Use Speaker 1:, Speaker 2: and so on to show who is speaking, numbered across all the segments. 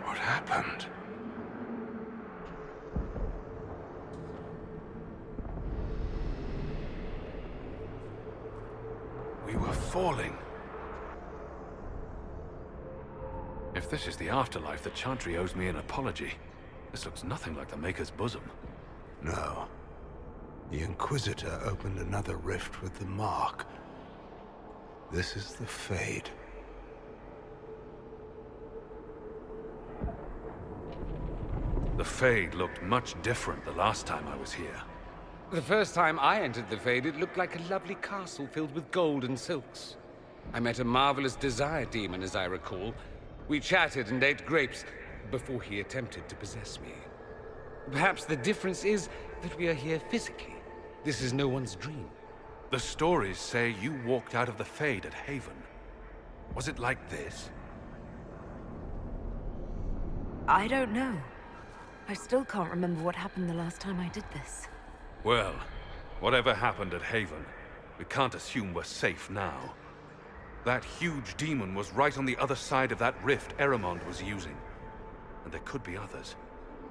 Speaker 1: What happened? We were falling. If this is the afterlife, the Chantry owes me an apology. This looks nothing like the Maker's bosom.
Speaker 2: No. The Inquisitor opened another rift with the Mark. This is the Fade.
Speaker 1: The Fade looked much different the last time I was here.
Speaker 3: The first time I entered the Fade, it looked like a lovely castle filled with gold and silks. I met a marvelous desire demon, as I recall. We chatted and ate grapes before he attempted to possess me. Perhaps the difference is that we are here physically. This is no one's dream.
Speaker 1: The stories say you walked out of the Fade at Haven. Was it like this?
Speaker 4: I don't know. I still can't remember what happened the last time I did this.
Speaker 1: Well, whatever happened at Haven, we can't assume we're safe now. That huge demon was right on the other side of that rift Eramond was using. And there could be others.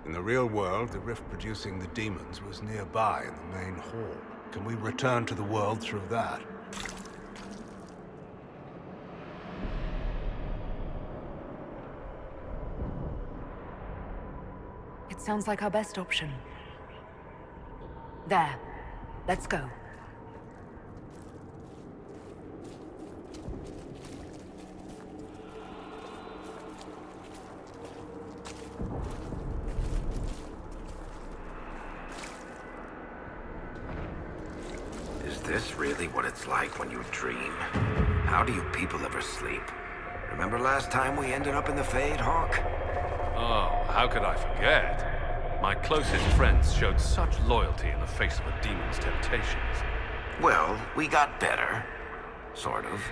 Speaker 2: In the real world, the rift producing the demons was nearby in the main hall. Can we return to the world through that?
Speaker 4: It sounds like our best option. There. Let's go.
Speaker 5: Is this really what it's like when you dream? How do you people ever sleep? Remember last time we ended up in the Fade, Hawk?
Speaker 1: Oh, how could I forget? My closest friends showed such loyalty in the face of a demon's temptations.
Speaker 5: Well, we got better. Sort of.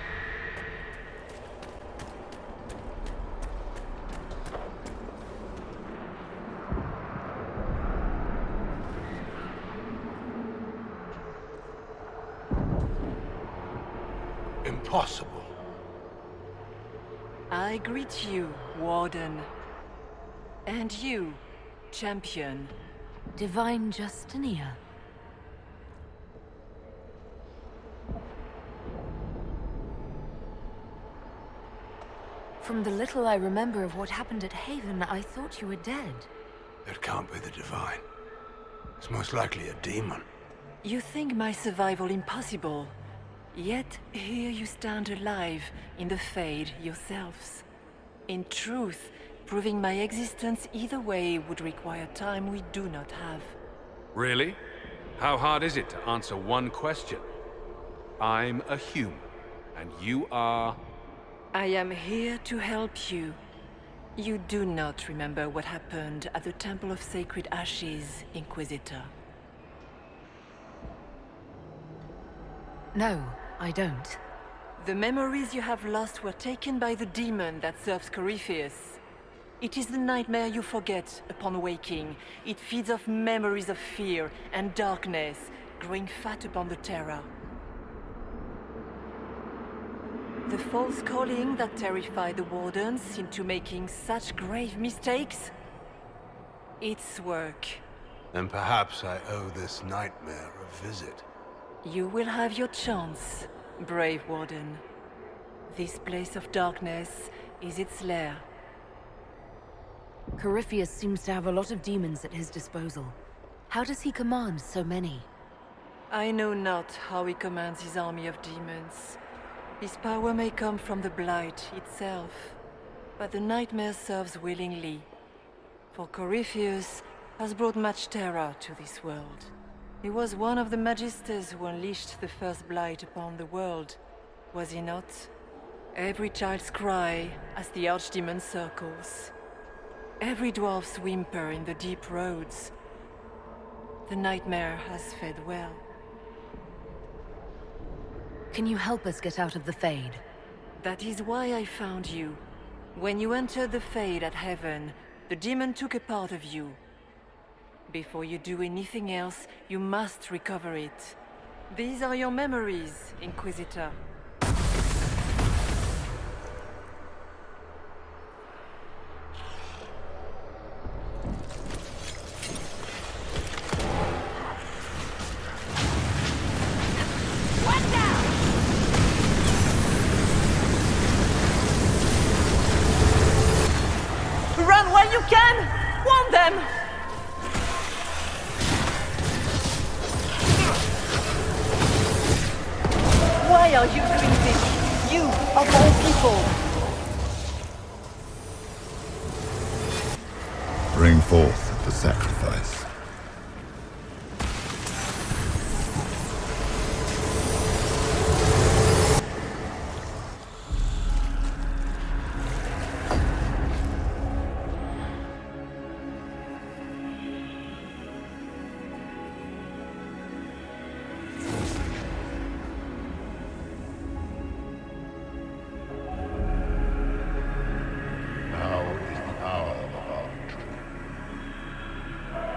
Speaker 2: Impossible.
Speaker 6: I greet you, Warden. And you, Champion.
Speaker 4: Divine Justinia. From the little I remember of what happened at Haven, I thought you were dead.
Speaker 2: It can't be the Divine. It's most likely a demon.
Speaker 6: You think my survival impossible. Yet, here you stand alive in the Fade yourselves. In truth, proving my existence either way would require time we do not have.
Speaker 1: Really? How hard is it to answer one question? I'm a human, and you are...
Speaker 6: I am here to help you. You do not remember what happened at the Temple of Sacred Ashes, Inquisitor.
Speaker 4: No, I don't.
Speaker 6: The memories you have lost were taken by the demon that serves Corypheus. It is the nightmare you forget upon waking. It feeds off memories of fear and darkness, growing fat upon the terror. The false calling that terrified the Wardens into making such grave mistakes? Its work.
Speaker 2: And perhaps I owe this nightmare a visit.
Speaker 6: You will have your chance, brave Warden. This place of darkness is its lair.
Speaker 4: Corypheus seems to have a lot of demons at his disposal. How does he command so many?
Speaker 6: I know not how he commands his army of demons. His power may come from the Blight itself, but the nightmare serves willingly. For Corypheus has brought much terror to this world. He was one of the Magisters who unleashed the first Blight upon the world, was he not? Every child's cry as the Archdemon circles. Every dwarf's whimper in the deep roads. The nightmare has fed well.
Speaker 4: Can you help us get out of the Fade?
Speaker 6: That is why I found you. When you entered the Fade at Heaven, the demon took a part of you. Before you do anything else, you must recover it. These are your memories, Inquisitor. you can! Warn them! Why are you doing this? You, of all people!
Speaker 7: Bring forth the sacrifice.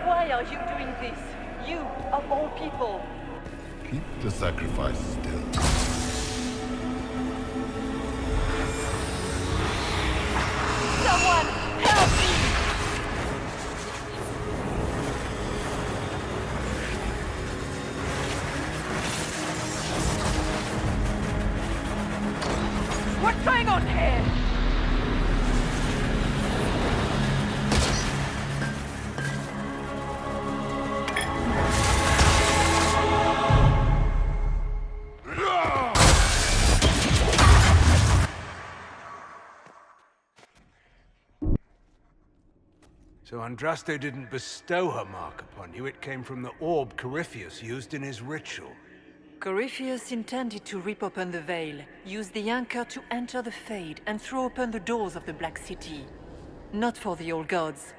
Speaker 6: Why are you doing this? You, of all people!
Speaker 7: Keep the sacrifice still.
Speaker 6: Someone, help me! What's going on here?
Speaker 2: So Andraste didn't bestow her mark upon you, it came from the orb Corypheus used in his ritual.
Speaker 6: Corypheus intended to rip open the veil, use the anchor to enter the Fade, and throw open the doors of the Black City. Not for the old gods,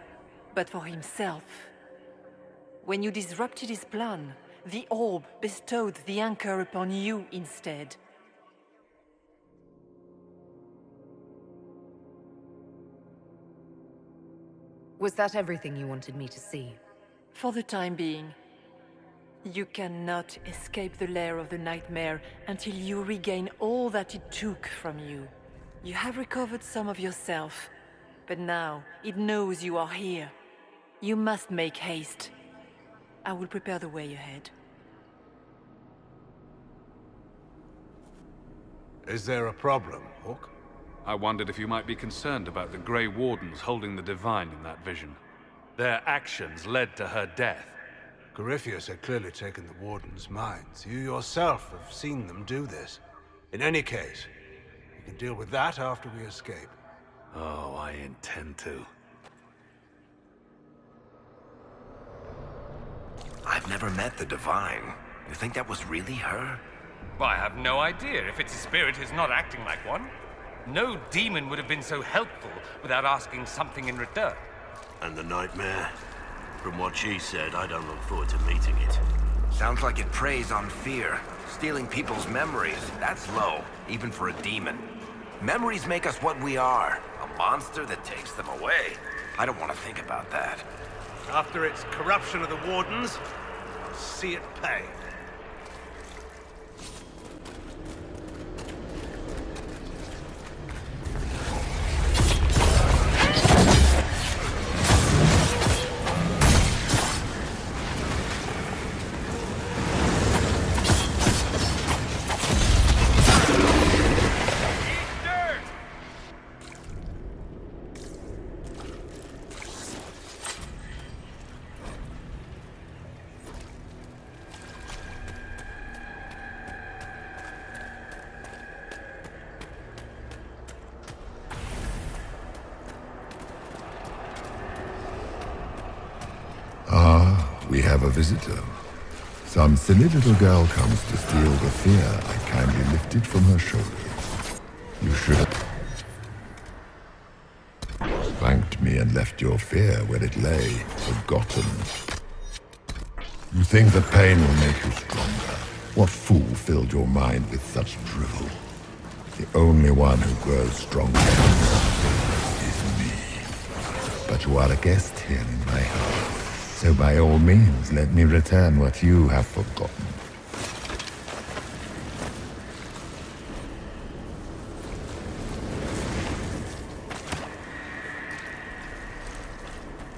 Speaker 6: but for himself. When you disrupted his plan, the orb bestowed the anchor upon you instead.
Speaker 4: Was that everything you wanted me to see?
Speaker 6: For the time being. You cannot escape the lair of the nightmare until you regain all that it took from you. You have recovered some of yourself, but now it knows you are here. You must make haste. I will prepare the way ahead.
Speaker 2: Is there a problem, Hawk?
Speaker 1: I wondered if you might be concerned about the Grey Wardens holding the Divine in that vision. Their actions led to her death.
Speaker 2: Corypheus had clearly taken the Warden's minds. You yourself have seen them do this. In any case, we can deal with that after we escape.
Speaker 1: Oh, I intend to.
Speaker 5: I've never met the Divine. You think that was really her?
Speaker 3: Well, I have no idea. If it's a spirit, it's not acting like one. No demon would have been so helpful without asking something in return.
Speaker 8: And the nightmare? From what she said, I don't look forward to meeting it.
Speaker 5: Sounds like it preys on fear. Stealing people's memories, that's low, even for a demon. Memories make us what we are. A monster that takes them away. I don't want to think about that.
Speaker 2: After its corruption of the Wardens, I'll see it pay.
Speaker 7: We have a visitor. Some silly little girl comes to steal the fear I kindly lifted from her shoulders. You should have thanked me and left your fear where it lay, forgotten. You think the pain will make you stronger? What fool filled your mind with such drivel? The only one who grows stronger is me. But you are a guest here in my house. So by all means, let me return what you have forgotten.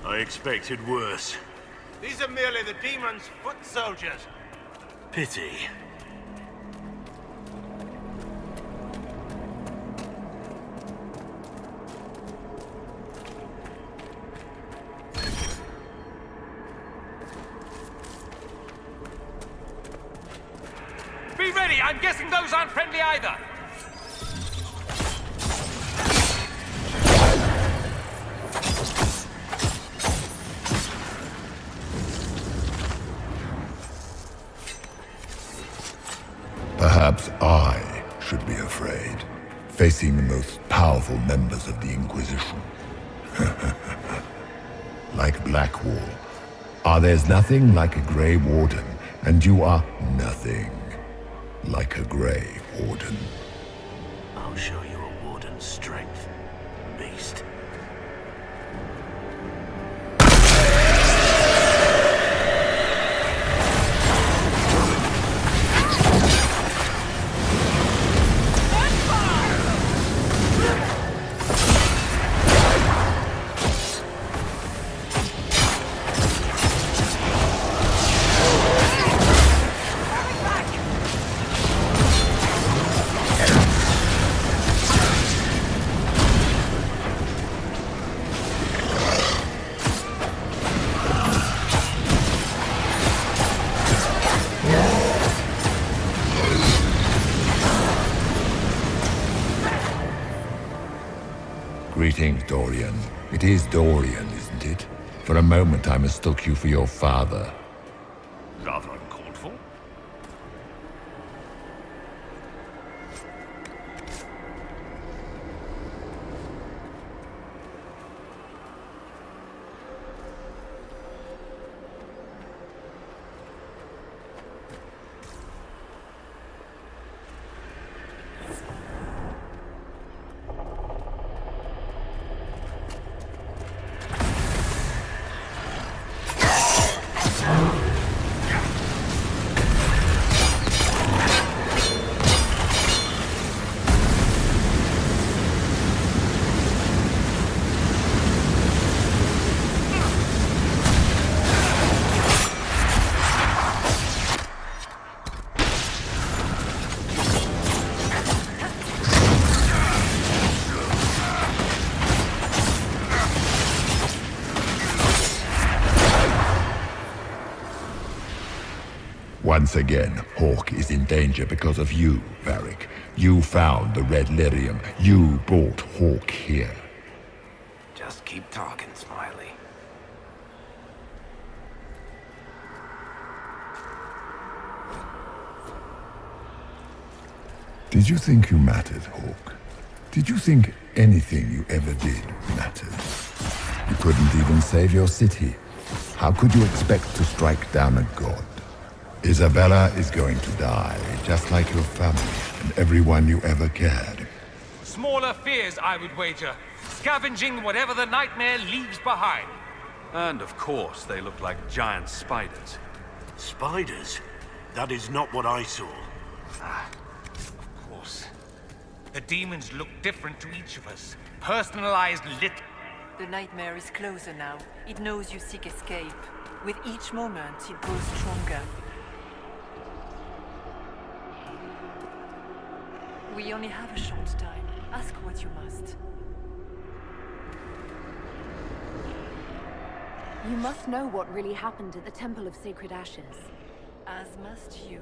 Speaker 8: I expected worse.
Speaker 2: These are merely the demon's foot soldiers.
Speaker 8: Pity.
Speaker 3: I'm guessing those aren't friendly either.
Speaker 7: Perhaps I should be afraid, facing the most powerful members of the Inquisition. Like Blackwall. There's nothing like a Grey Warden, and you are nothing like a Grey Warden.
Speaker 8: I'll show you a warden's strength, beast.
Speaker 7: Greetings, Dorian. It is Dorian, isn't it? For a moment I mistook you for your father.
Speaker 8: Rather uncalled for.
Speaker 7: Once again, Hawk is in danger because of you, Varric. You found the Red Lyrium. You brought Hawk here.
Speaker 5: Just keep talking, Smiley.
Speaker 7: Did you think you mattered, Hawk? Did you think anything you ever did mattered? You couldn't even save your city. How could you expect to strike down a god? Isabella is going to die, just like your family and everyone you ever cared.
Speaker 3: Smaller fears, I would wager. Scavenging whatever the nightmare leaves behind.
Speaker 1: And of course, they look like giant spiders.
Speaker 8: Spiders? That is not what I saw.
Speaker 3: Of course. The demons look different to each of us. Personalized lit.
Speaker 6: The nightmare is closer now. It knows you seek escape. With each moment, it grows stronger. We only have a short time. Ask what you must.
Speaker 4: You must know what really happened at the Temple of Sacred Ashes.
Speaker 6: As must you.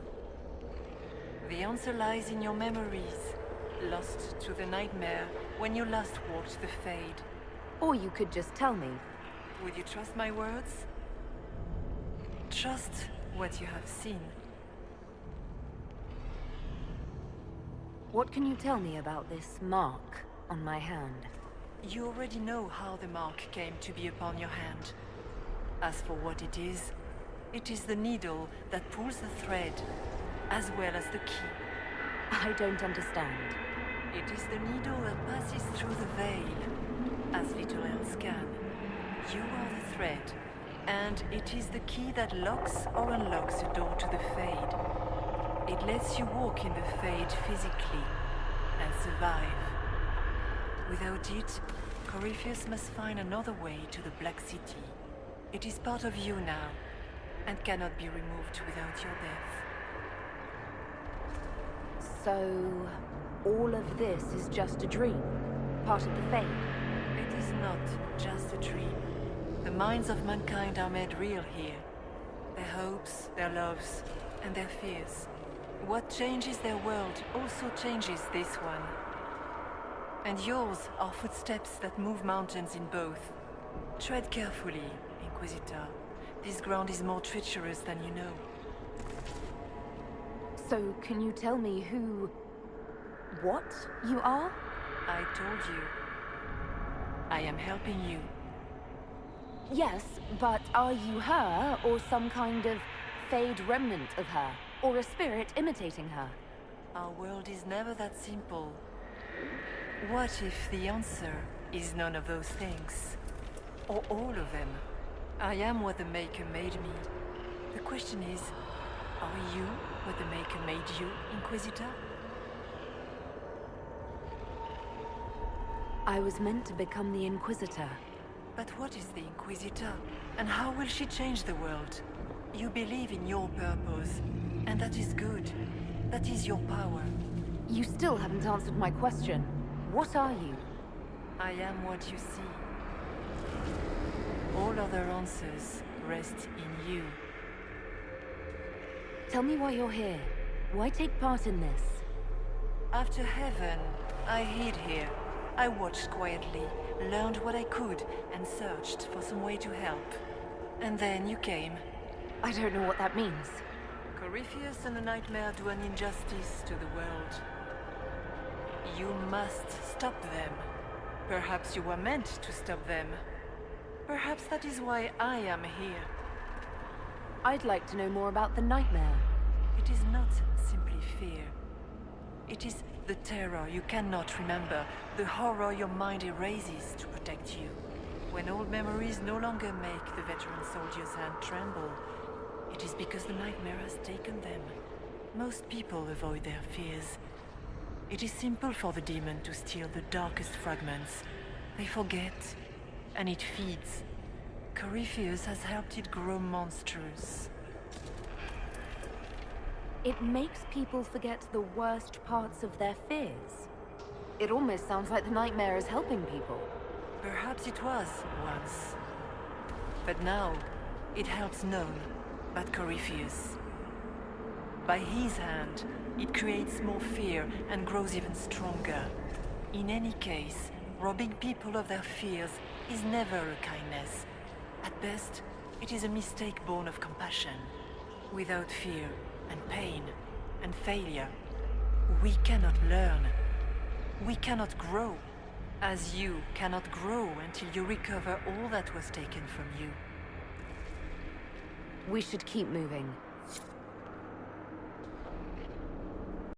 Speaker 6: The answer lies in your memories. Lost to the nightmare when you last walked the Fade.
Speaker 4: Or you could just tell me.
Speaker 6: Would you trust my words? Trust what you have seen.
Speaker 4: What can you tell me about this mark on my hand?
Speaker 6: You already know how the mark came to be upon your hand. As for what it is the needle that pulls the thread, as well as the key.
Speaker 4: I don't understand.
Speaker 6: It is the needle that passes through the veil, as little else can. You are the thread, and it is the key that locks or unlocks the door to the Fade. It lets you walk in the Fade physically, and survive. Without it, Corypheus must find another way to the Black City. It is part of you now, and cannot be removed without your death.
Speaker 4: So, all of this is just a dream? Part of the Fade?
Speaker 6: It is not just a dream. The minds of mankind are made real here. Their hopes, their loves, and their fears. What changes their world also changes this one. And yours are footsteps that move mountains in both. Tread carefully, Inquisitor. This ground is more treacherous than you know.
Speaker 4: So, can you tell me who... what you are?
Speaker 6: I told you. I am helping you.
Speaker 4: Yes, but are you her, or some kind of fade remnant of her? Or a spirit imitating her?
Speaker 6: Our world is never that simple. What if the answer is none of those things? Or all of them? I am what the Maker made me. The question is, are you what the Maker made you, Inquisitor?
Speaker 4: I was meant to become the Inquisitor.
Speaker 6: But what is the Inquisitor? And how will she change the world? You believe in your purpose, and that is good. That is your power.
Speaker 4: You still haven't answered my question. What are you?
Speaker 6: I am what you see. All other answers rest in you.
Speaker 4: Tell me why you're here. Why take part in this?
Speaker 6: After heaven, I hid here. I watched quietly, learned what I could, and searched for some way to help. And then you came.
Speaker 4: I don't know what that means.
Speaker 6: Corypheus and the Nightmare do an injustice to the world. You must stop them. Perhaps you were meant to stop them. Perhaps that is why I am here.
Speaker 4: I'd like to know more about the Nightmare.
Speaker 6: It is not simply fear. It is the terror you cannot remember, the horror your mind erases to protect you. When old memories no longer make the veteran soldier's hand tremble, it is because the Nightmare has taken them. Most people avoid their fears. It is simple for the demon to steal the darkest fragments. They forget, and it feeds. Corypheus has helped it grow monstrous.
Speaker 4: It makes people forget the worst parts of their fears. It almost sounds like the Nightmare is helping people.
Speaker 6: Perhaps it was once. But now, it helps none but Corypheus. By his hand, it creates more fear and grows even stronger. In any case, robbing people of their fears is never a kindness. At best, it is a mistake born of compassion. Without fear and pain and failure, we cannot learn. We cannot grow. As you cannot grow until you recover all that was taken from you.
Speaker 4: We should keep moving.